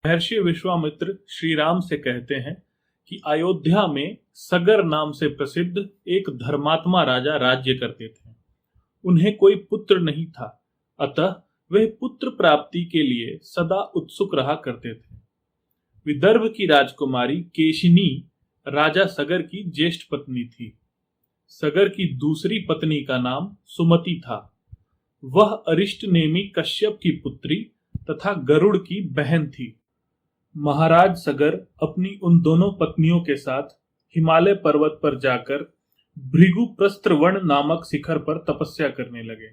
महर्षि विश्वामित्र श्री राम से कहते हैं कि अयोध्या में सगर नाम से प्रसिद्ध एक धर्मात्मा राजा राज्य करते थे। उन्हें कोई पुत्र नहीं था, अतः वे पुत्र प्राप्ति के लिए सदा उत्सुक रहा करते थे। विदर्भ की राजकुमारी केशिनी राजा सगर की ज्येष्ठ पत्नी थी। सगर की दूसरी पत्नी का नाम सुमति था। वह अरिष्टनेमी कश्यप की पुत्री तथा गरुड़ की बहन थी। महाराज सगर अपनी उन दोनों पत्नियों के साथ हिमालय पर्वत पर जाकर भृगु प्रस्त्रवण नामक शिखर पर तपस्या करने लगे।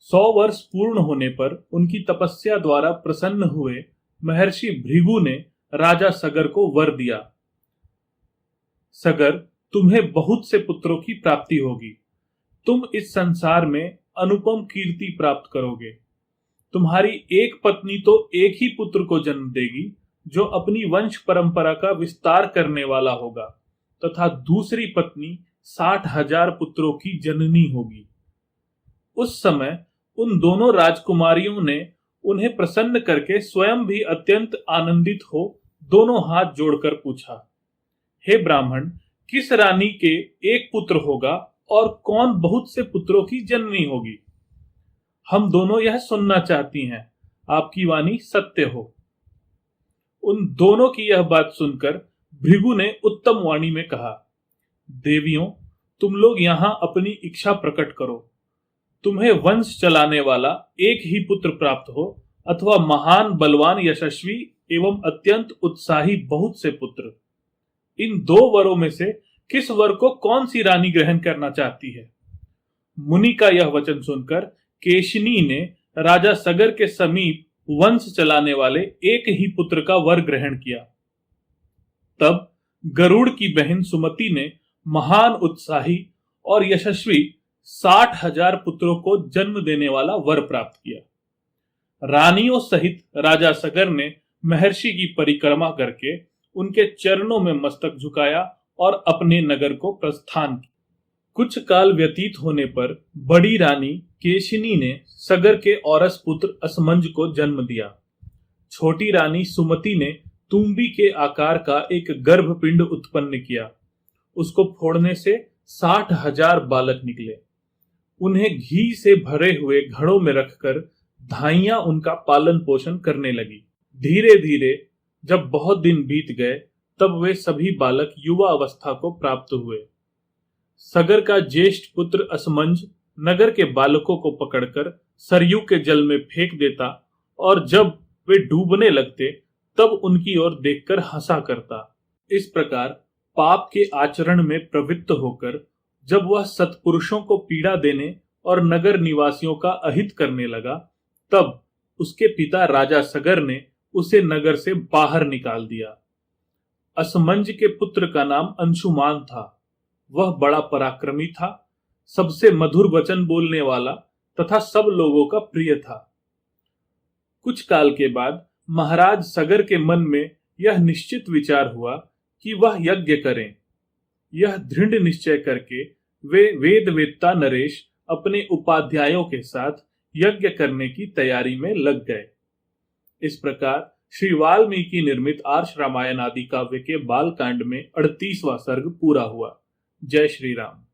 100 वर्ष पूर्ण होने पर उनकी तपस्या द्वारा प्रसन्न हुए महर्षि भृगु ने राजा सगर को वर दिया, सगर, तुम्हें बहुत से पुत्रों की प्राप्ति होगी। तुम इस संसार में अनुपम कीर्ति प्राप्त करोगे। तुम्हारी एक पत्नी तो एक ही पुत्र को जन्म देगी जो अपनी वंश परंपरा का विस्तार करने वाला होगा, तथा दूसरी पत्नी 60,000 पुत्रों की जननी होगी। उस समय उन दोनों राजकुमारियों ने उन्हें प्रसन्न करके स्वयं भी अत्यंत आनंदित हो दोनों हाथ जोड़कर पूछा, हे ब्राह्मण, किस रानी के एक पुत्र होगा और कौन बहुत से पुत्रों की जननी होगी? हम दोनों यह सुनना चाहती हैं, आपकी वाणी सत्य हो। उन दोनों की यह बात सुनकर भृगु ने उत्तम वाणी में कहा, देवियों, तुम लोग यहां अपनी इच्छा प्रकट करो। तुम्हें वंश चलाने वाला एक ही पुत्र प्राप्त हो अथवा महान, बलवान, यशस्वी एवं अत्यंत उत्साही बहुत से पुत्र। इन दो वरों में से किस वर को कौन सी रानी ग्रहण करना चाहती है? मुनि का यह वचन सुनकर केशिनी ने राजा सगर के समीप वंश चलाने वाले एक ही पुत्र का वर ग्रहण किया। तब गरुड़ की बहन सुमति ने महान, उत्साही और यशस्वी 60,000 पुत्रों को जन्म देने वाला वर प्राप्त किया। रानियों सहित राजा सगर ने महर्षि की परिक्रमा करके उनके चरणों में मस्तक झुकाया और अपने नगर को प्रस्थान किया। कुछ काल व्यतीत होने पर बड़ी रानी केशिनी ने सगर के औरस पुत्र असमंज को जन्म दिया। छोटी रानी सुमति ने तुम्बी के आकार का एक गर्भपिंड उत्पन्न किया। उसको फोड़ने से 60,000 बालक निकले। उन्हें घी से भरे हुए घड़ों में रखकर धाइयां उनका पालन पोषण करने लगी। धीरे धीरे जब बहुत दिन बीत गए तब वे सभी बालक युवा अवस्था को प्राप्त हुए। सगर का ज्येष्ठ पुत्र असमंज नगर के बालकों को पकड़कर सरयू के जल में फेंक देता और जब वे डूबने लगते तब उनकी ओर देखकर हंसा करता। इस प्रकार पाप के आचरण में प्रवृत्त होकर जब वह सत्पुरुषों को पीड़ा देने और नगर निवासियों का अहित करने लगा, तब उसके पिता राजा सगर ने उसे नगर से बाहर निकाल दिया। असमंज के पुत्र का नाम अंशुमान था। वह बड़ा पराक्रमी था, सबसे मधुर वचन बोलने वाला तथा सब लोगों का प्रिय था। कुछ काल के बाद महाराज सगर के मन में यह निश्चित विचार हुआ कि वह यज्ञ करें। यह दृढ़ निश्चय करके वे वेदवेत्ता नरेश अपने उपाध्यायों के साथ यज्ञ करने की तैयारी में लग गए। इस प्रकार श्री वाल्मीकि निर्मित आर्ष रामायण आदि काव्य के बाल कांड में 38वां सर्ग पूरा हुआ। जय श्री राम।